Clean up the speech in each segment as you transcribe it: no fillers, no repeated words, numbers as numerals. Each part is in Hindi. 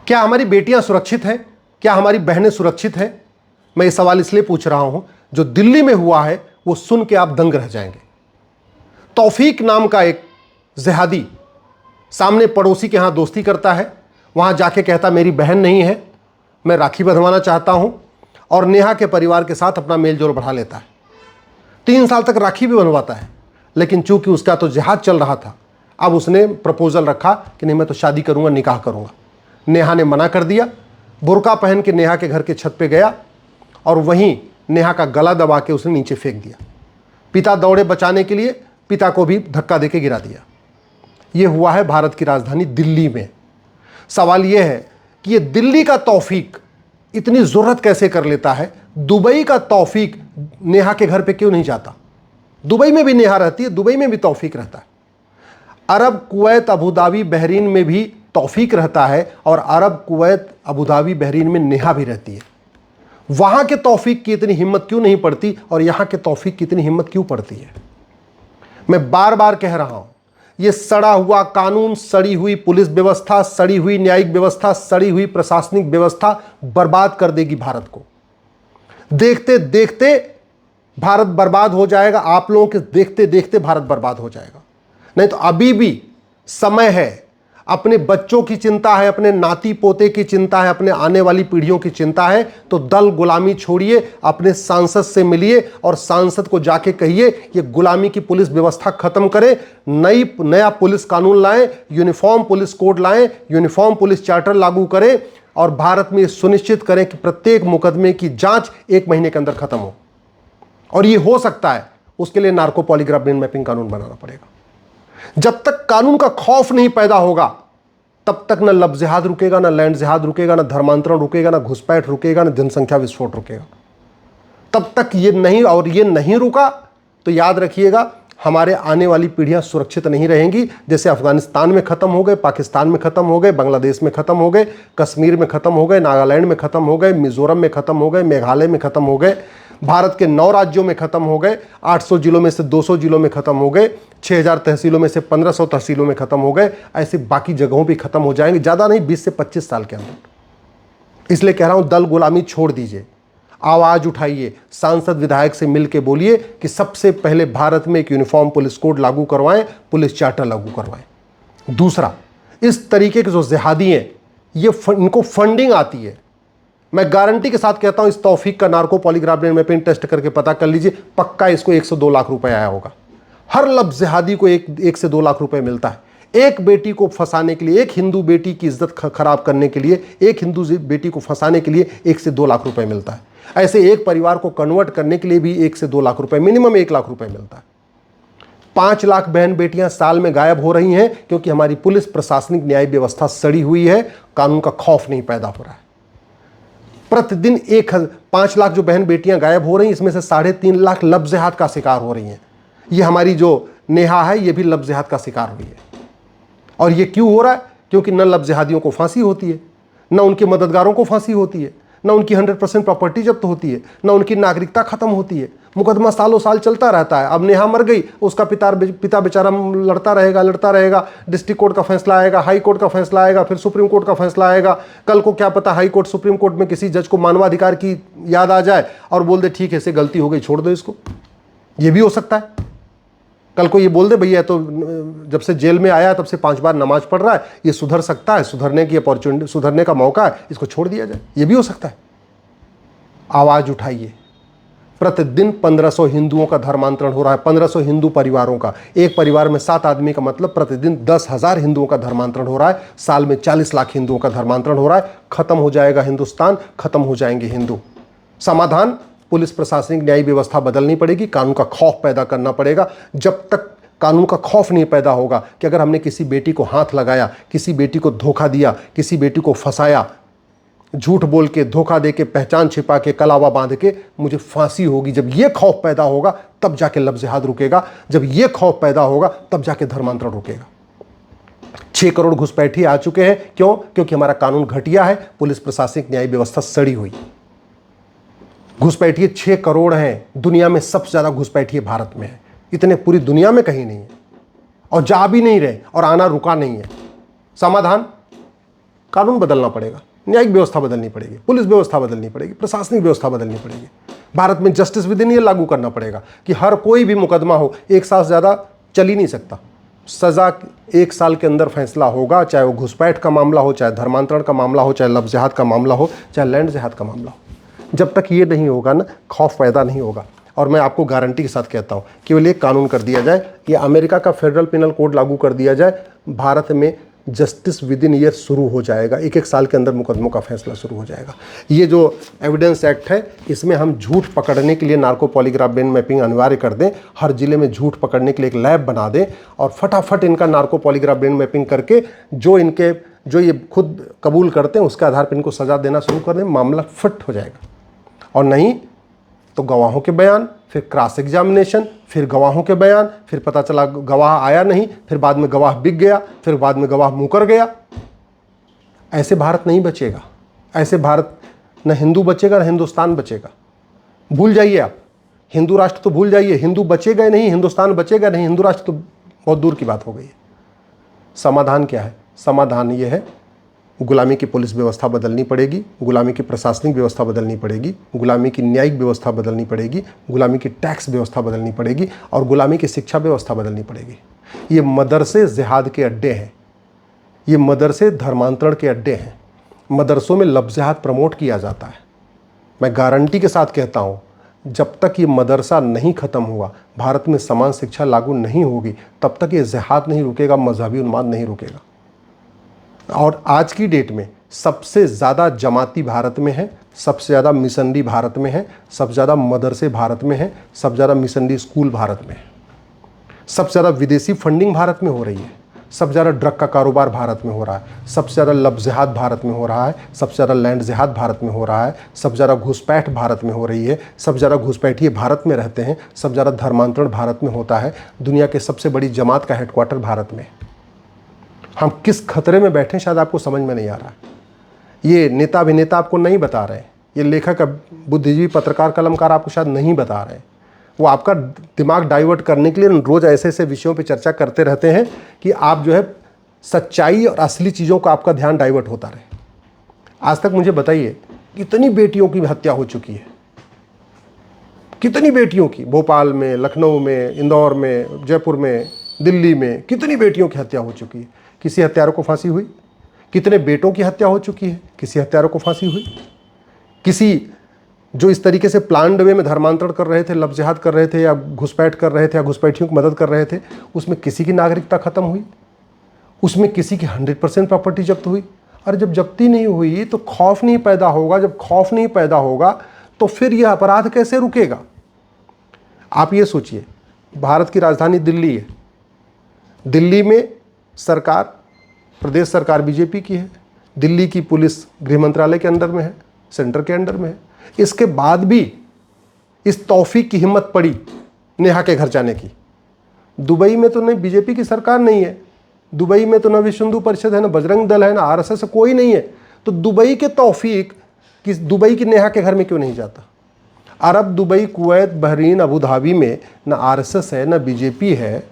क्या हमारी बेटियां सुरक्षित हैं? क्या हमारी बहनें सुरक्षित हैं? मैं ये सवाल इसलिए पूछ रहा हूं, जो दिल्ली में हुआ है वो सुन के आप दंग रह जाएंगे। तौफीक नाम का एक जिहादी सामने पड़ोसी के यहां दोस्ती करता है, वहां जाके कहता मेरी बहन नहीं है, मैं राखी बंधवाना चाहता हूं, और नेहा के परिवार के साथ अपना मेलजोल बढ़ा लेता है। 3 साल तक राखी भी बनवाता है, लेकिन चूंकि उसका तो जिहाद चल रहा था, अब उसने प्रपोजल रखा कि नहीं मैं तो शादी करूंगा, निकाह करूंगा। नेहा ने मना कर दिया। बुर्का पहन के नेहा के घर के छत पे गया और वहीं नेहा का गला दबा के उसने नीचे फेंक दिया। पिता दौड़े बचाने के लिए, पिता को भी धक्का देके गिरा दिया। यह हुआ है भारत की राजधानी दिल्ली में। सवाल यह है कि ये दिल्ली का तौफीक इतनी जुर्रत कैसे कर लेता है? दुबई का तौफीक नेहा के घर पे क्यों नहीं जाता? दुबई में भी नेहा रहती है, दुबई में भी तौफीक रहता है। अरब, कुवैत, अबू धाबी, बहरीन में भी तौफीक रहता है, और अरब, कुवैत, अबू धाबी, बहरीन में नेहा भी रहती है। वहां के तौफीक की इतनी हिम्मत क्यों नहीं पड़ती और यहां के तौफीक की इतनी हिम्मत क्यों पड़ती है? मैं बार बार कह रहा हूं, यह सड़ा हुआ कानून, सड़ी हुई पुलिस व्यवस्था, सड़ी हुई न्यायिक व्यवस्था, सड़ी हुई प्रशासनिक व्यवस्था बर्बाद कर देगी भारत को। देखते देखते भारत बर्बाद हो जाएगा। आप लोगों के देखते देखते भारत बर्बाद हो जाएगा। नहीं तो अभी भी समय है। अपने बच्चों की चिंता है, अपने नाती पोते की चिंता है, अपने आने वाली पीढ़ियों की चिंता है, तो दल गुलामी छोड़िए, अपने सांसद से मिलिए और सांसद को जाके कहिए ये गुलामी की पुलिस व्यवस्था खत्म करें, नया पुलिस कानून लाएं, यूनिफॉर्म पुलिस कोड लाएं, यूनिफॉर्म पुलिस चार्टर लागू करें, और भारत में सुनिश्चित करें कि प्रत्येक मुकदमे की जांच 1 महीने के अंदर खत्म हो। और ये हो सकता है, उसके लिए नार्को पॉलीग्राफ ब्रेन मैपिंग कानून बनाना पड़ेगा। जब तक कानून का खौफ नहीं पैदा होगा, तब तक न लब जिहाद रुकेगा, न लैंड जिहाद रुकेगा, न धर्मांतरण रुकेगा, न घुसपैठ रुकेगा, न जनसंख्या विस्फोट रुकेगा। तब तक ये नहीं, और ये नहीं रुका तो याद रखिएगा हमारे आने वाली पीढ़ियां सुरक्षित नहीं रहेंगी। जैसे अफगानिस्तान में खत्म हो गए, पाकिस्तान में खत्म हो गए, बांग्लादेश में खत्म हो गए, कश्मीर में खत्म हो गए, नागालैंड में खत्म हो गए, मिजोरम में खत्म हो गए, मेघालय में खत्म हो गए, भारत के 9 राज्यों में खत्म हो गए, 800 जिलों में से 200 जिलों में खत्म हो गए, 6000 तहसीलों में से 1500 तहसीलों में खत्म हो गए। ऐसे बाकी जगहों भी खत्म हो जाएंगे, ज़्यादा नहीं, 20 से 25 साल के अंदर। इसलिए कह रहा हूं, दल गुलामी छोड़ दीजिए, आवाज उठाइए, सांसद विधायक से मिलकर बोलिए कि सबसे पहले भारत में एक यूनिफॉर्म पुलिस कोड लागू करवाएं, पुलिस चार्टर लागू करवाएं। दूसरा, इस तरीके के जो जिहादी हैं, इनको फंडिंग आती है। मैं गारंटी के साथ कहता हूं, इस तौफीक का narco polygraph brain mapping test करके पता कर लीजिए, पक्का इसको 1 से 2 लाख रुपए आया होगा। हर लब जिहादी को 1 से 2 लाख रुपए मिलता है। एक बेटी को फंसाने के लिए, एक हिंदू बेटी की इज्जत खराब करने के लिए, एक हिंदू बेटी को फंसाने के लिए 1 से 2 लाख रुपए मिलता है। ऐसे एक परिवार को कन्वर्ट करने के लिए भी 1 से 2 लाख रुपए, मिनिमम 1 लाख रुपए मिलता है। 5 लाख बहन बेटियां साल में गायब हो रही हैं, क्योंकि हमारी पुलिस प्रशासनिक न्याय व्यवस्था सड़ी हुई है, कानून का खौफ नहीं पैदा हो रहा है। प्रतिदिन 5 लाख जो बहन बेटियां गायब हो रही हैं, इसमें से 3.5 लाख लब जिहाद का शिकार हो रही हैं। ये हमारी जो नेहा है, ये भी लब जिहाद का शिकार हुई है। और ये क्यों हो रहा है? क्योंकि न लब जिहादियों को फांसी होती है, न उनके मददगारों को फांसी होती है, न उनकी 100% प्रॉपर्टी जब्त होती है, न उनकी नागरिकता खत्म होती है। मुकदमा सालों साल चलता रहता है। अब नेहा मर गई, उसका पिता बेचारा लड़ता रहेगा। डिस्ट्रिक्ट कोर्ट का फैसला आएगा, हाई कोर्ट का फैसला आएगा, फिर सुप्रीम कोर्ट का फैसला आएगा। कल को क्या पता हाई कोर्ट, सुप्रीम कोर्ट में किसी जज को मानवाधिकार की याद आ जाए और बोल दे ठीक है, इसे गलती हो गई, छोड़ दो इसको। ये भी हो सकता है। कल को ये बोल दे भैया तो जब से जेल में आया तब से 5 बार नमाज पढ़ रहा है, ये सुधर सकता है, सुधरने की अपॉर्चुनिटी, सुधरने का मौका है, इसको छोड़ दिया जाए। ये भी हो सकता है। आवाज उठाइए। प्रतिदिन 1500 हिंदुओं का धर्मांतरण हो रहा है, 1500 हिंदू परिवारों का। एक परिवार में 7 आदमी का मतलब प्रतिदिन 10,000 हिंदुओं का धर्मांतरण हो रहा है। साल में 40 लाख हिंदुओं का धर्मांतरण हो रहा है। खत्म हो जाएगा हिंदुस्तान, खत्म हो जाएंगे हिंदू। समाधान, पुलिस प्रशासनिक न्याय व्यवस्था बदलनी पड़ेगी, कानून का खौफ पैदा करना पड़ेगा। जब तक कानून का खौफ नहीं पैदा होगा कि अगर हमने किसी बेटी को हाथ लगाया, किसी बेटी को धोखा दिया, किसी बेटी को फंसाया, झूठ बोल के, धोखा दे के, पहचान छिपा के, कलावा बांध के, मुझे फांसी होगी। जब ये खौफ पैदा होगा तब जाके लब जिहाद रुकेगा। जब ये खौफ पैदा होगा तब जाके धर्मांतरण रुकेगा। 6 करोड़ घुसपैठी आ चुके हैं। क्यों? क्योंकि हमारा कानून घटिया है, पुलिस प्रशासनिक न्याय व्यवस्था सड़ी हुई। घुसपैठिए 6 करोड़ हैं। दुनिया में सबसे ज्यादा घुसपैठिए भारत में है। इतने पूरी दुनिया में कहीं नहीं है, और जा भी नहीं रहे, और आना रुका नहीं है। समाधान, कानून बदलना पड़ेगा, न्यायिक व्यवस्था बदलनी पड़ेगी, पुलिस व्यवस्था बदलनी पड़ेगी, प्रशासनिक व्यवस्था बदलनी पड़ेगी। भारत में जस्टिस विद इन ये लागू करना पड़ेगा कि हर कोई भी मुकदमा हो 1 साल से ज़्यादा चल ही नहीं सकता। सज़ा 1 साल के अंदर फैसला होगा, चाहे वो घुसपैठ का मामला हो, चाहे धर्मांतरण का मामला हो, चाहे लफ्ज़ जिहाद का मामला हो, चाहे लैंड जिहाद का मामला हो। जब तक ये नहीं होगा ना, खौफ पैदा नहीं होगा। और मैं आपको गारंटी के साथ कहता हूँ, केवल एक कानून कर दिया जाए, ये अमेरिका का फेडरल पिनल कोड लागू कर दिया जाए, भारत में जस्टिस विद इन ईयर शुरू हो जाएगा। 1-1 साल के अंदर मुकदमों का फैसला शुरू हो जाएगा। ये जो एविडेंस एक्ट है, इसमें हम झूठ पकड़ने के लिए नार्को पॉलीग्राफ ब्रेन मैपिंग अनिवार्य कर दें, हर जिले में झूठ पकड़ने के लिए एक लैब बना दें और फटाफट इनका नार्को पॉलीग्राफ ब्रेन मैपिंग करके जो ये खुद कबूल करते हैं उसके आधार पर इनको सज़ा देना शुरू कर दें, मामला फिट हो जाएगा। और नहीं तो गवाहों के बयान, फिर क्रॉस एग्जामिनेशन, फिर गवाहों के बयान, फिर पता चला गवाह आया नहीं, फिर बाद में गवाह बिक गया, फिर बाद में गवाह मुकर गया। ऐसे भारत नहीं बचेगा। ऐसे भारत न हिंदू बचेगा न हिंदुस्तान बचेगा। भूल जाइए आप, हिंदू राष्ट्र तो भूल जाइए, हिंदू बचेगा नहीं, हिंदुस्तान बचेगा नहीं, हिंदू राष्ट्र तो बहुत दूर की बात हो गई है। समाधान क्या है? समाधान ये है, गुलामी की पुलिस व्यवस्था बदलनी पड़ेगी, गुलामी की प्रशासनिक व्यवस्था बदलनी पड़ेगी, गुलामी की न्यायिक व्यवस्था बदलनी पड़ेगी, गुलामी की टैक्स व्यवस्था बदलनी पड़ेगी और गुलामी की शिक्षा व्यवस्था बदलनी पड़ेगी। ये मदरसे जिहाद के अड्डे हैं, ये मदरसे धर्मांतरण के अड्डे हैं। मदरसों में लफ्ज़ जिहाद प्रमोट किया जाता है। मैं गारंटी के साथ कहता हूँ, जब तक ये मदरसा नहीं ख़त्म हुआ, भारत में समान शिक्षा लागू नहीं होगी, तब तक ये जिहाद नहीं रुकेगा, मजहबी उन्माद नहीं रुकेगा। और आज की डेट में सबसे ज़्यादा जमाती भारत में है, सबसे ज़्यादा मिशनरी भारत में है, सबसे ज़्यादा मदरसे भारत में है, सबसे ज़्यादा मिशनरी स्कूल भारत में है, सबसे ज़्यादा विदेशी फंडिंग भारत में हो रही है, सबसे ज़्यादा ड्रग का कारोबार भारत में हो रहा है, सबसे ज़्यादा लफ्ज़ जिहाद भारत में हो रहा है, सबसे ज़्यादा लैंड जिहाद भारत में हो रहा है, सबसे ज़्यादा घुसपैठ भारत में हो रही है, सबसे ज़्यादा घुसपैठिए भारत में रहते हैं, सबसे ज़्यादा धर्मांतरण भारत में होता है। दुनिया के सबसे बड़ी जमात का हेडक्वार्टर भारत में। हम किस खतरे में बैठे शायद आपको समझ में नहीं आ रहा है। ये नेता अभिनेता आपको नहीं बता रहे हैं, ये लेखक बुद्धिजीवी पत्रकार कलमकार आपको शायद नहीं बता रहे हैं। वो आपका दिमाग डाइवर्ट करने के लिए रोज़ ऐसे ऐसे विषयों पे चर्चा करते रहते हैं कि आप जो है सच्चाई और असली चीज़ों का आपका ध्यान डाइवर्ट होता रहे। आज तक मुझे बताइए, कितनी बेटियों की हत्या हो चुकी है? कितनी बेटियों की? भोपाल में, लखनऊ में, इंदौर में, जयपुर में, दिल्ली में कितनी बेटियों की हत्या हो चुकी है? किसी हत्यारों को फांसी हुई? कितने बेटों की हत्या हो चुकी है? किसी हत्यारों को फांसी हुई? किसी जो इस तरीके से प्लान्ड वे में धर्मांतरण कर रहे थे, लफ्ज़ जिहाद कर रहे थे या घुसपैठ कर रहे थे या घुसपैठियों की मदद कर रहे थे, उसमें किसी की नागरिकता खत्म हुई? उसमें किसी की 100% प्रॉपर्टी जब्त हुई? और जब जब्ती नहीं हुई तो खौफ नहीं पैदा होगा। जब खौफ नहीं पैदा होगा तो फिर यह अपराध कैसे रुकेगा? आप ये सोचिए, भारत की राजधानी दिल्ली है, दिल्ली में सरकार, प्रदेश सरकार बीजेपी की है, दिल्ली की पुलिस गृह मंत्रालय के अंडर में है, सेंटर के अंडर में है। इसके बाद भी इस तौफीक की हिम्मत पड़ी नेहा के घर जाने की। दुबई में तो नहीं बीजेपी की सरकार नहीं है, दुबई में तो न विश्व हिंदू परिषद है, न बजरंग दल है, न आरएसएस, कोई नहीं है। तो दुबई के तौफीक कि दुबई की नेहा के घर में क्यों नहीं जाता? Arab, Dubai, Kuwait, Bahrain, Abu Dhabi में न आरएसएस है, न बीजेपी है,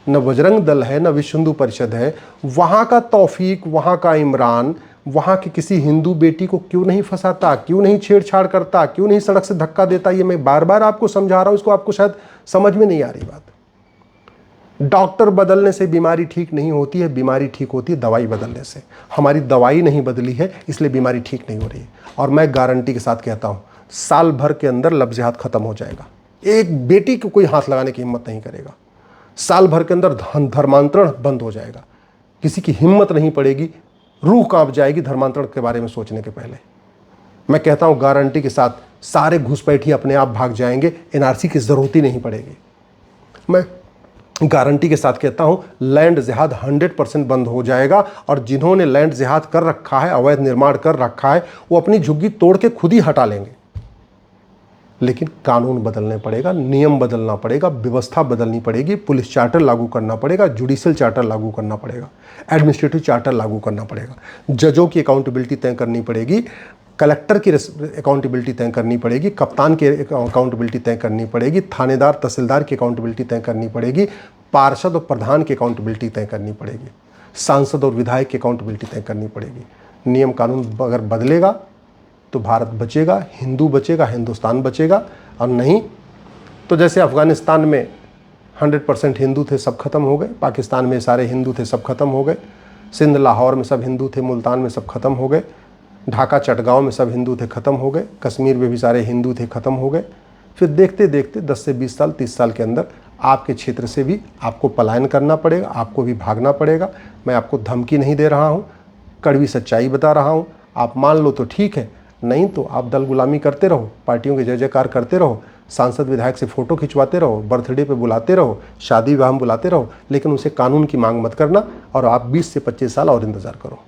न बजरंग दल है, न विश्व हिंदू परिषद है। वहाँ का तौफीक, वहाँ का इमरान वहाँ की किसी हिंदू बेटी को क्यों नहीं फंसाता, क्यों नहीं छेड़छाड़ करता, क्यों नहीं सड़क से धक्का देता? ये मैं बार बार आपको समझा रहा हूँ, इसको आपको शायद समझ में नहीं आ रही बात। डॉक्टर बदलने से बीमारी ठीक नहीं होती है, बीमारी ठीक होती है दवाई बदलने से। हमारी दवाई नहीं बदली है, इसलिए बीमारी ठीक नहीं हो रही है। और मैं गारंटी के साथ कहता हूँ, साल भर के अंदर लफ्ज़ जिहाद खत्म हो जाएगा। एक बेटी को कोई हाथ लगाने की हिम्मत नहीं करेगा। साल भर के अंदर धर्मांतरण बंद हो जाएगा। किसी की हिम्मत नहीं पड़ेगी, रूह कांप जाएगी धर्मांतरण के बारे में सोचने के पहले। मैं कहता हूं गारंटी के साथ, सारे घुसपैठी अपने आप भाग जाएंगे, एनआरसी की ज़रूरत ही नहीं पड़ेगी। मैं गारंटी के साथ कहता हूं, लैंड जिहाद 100% बंद हो जाएगा। और जिन्होंने लैंड जिहाद कर रखा है, अवैध निर्माण कर रखा है, वो अपनी झुग्गी तोड़ के खुद ही हटा लेंगे। लेकिन कानून बदलने पड़ेगा, नियम बदलना पड़ेगा, व्यवस्था बदलनी पड़ेगी, पुलिस चार्टर लागू करना पड़ेगा, जुडिशियल चार्टर लागू करना पड़ेगा, एडमिनिस्ट्रेटिव चार्टर लागू करना पड़ेगा, जजों की अकाउंटेबिलिटी तय करनी पड़ेगी, कलेक्टर की अकाउंटेबिलिटी तय करनी पड़ेगी, कप्तान की अकाउंटेबिलिटी तय करनी पड़ेगी, थानेदार तहसीलदार की अकाउंटेबिलिटी तय करनी पड़ेगी, पार्षद और प्रधान की अकाउंटेबिलिटी तय करनी पड़ेगी, सांसद और विधायक की अकाउंटेबिलिटी तय करनी पड़ेगी। नियम कानून अगर बदलेगा तो भारत बचेगा, हिंदू बचेगा, हिंदुस्तान बचेगा। और नहीं तो जैसे अफ़गानिस्तान में 100% हिंदू थे, सब खत्म हो गए। पाकिस्तान में सारे हिंदू थे, सब खत्म हो गए। सिंध लाहौर में सब हिंदू थे, मुल्तान में सब खत्म हो गए। ढाका चटगांव में सब हिंदू थे, खत्म हो गए। कश्मीर में भी सारे हिंदू थे, खत्म हो गए। फिर देखते देखते 10 से 20 साल 30 साल के अंदर आपके क्षेत्र से भी आपको पलायन करना पड़ेगा, आपको भी भागना पड़ेगा। मैं आपको धमकी नहीं दे रहा हूँ, कड़वी सच्चाई बता रहा हूँ। आप मान लो तो ठीक है, नहीं तो आप दल गुलामी करते रहो, पार्टियों के जय जयकार करते रहो, सांसद विधायक से फ़ोटो खिंचवाते रहो, बर्थडे पे बुलाते रहो, शादी विवाह में बुलाते रहो, लेकिन उसे कानून की मांग मत करना। और आप 20 से 25 साल और इंतज़ार करो।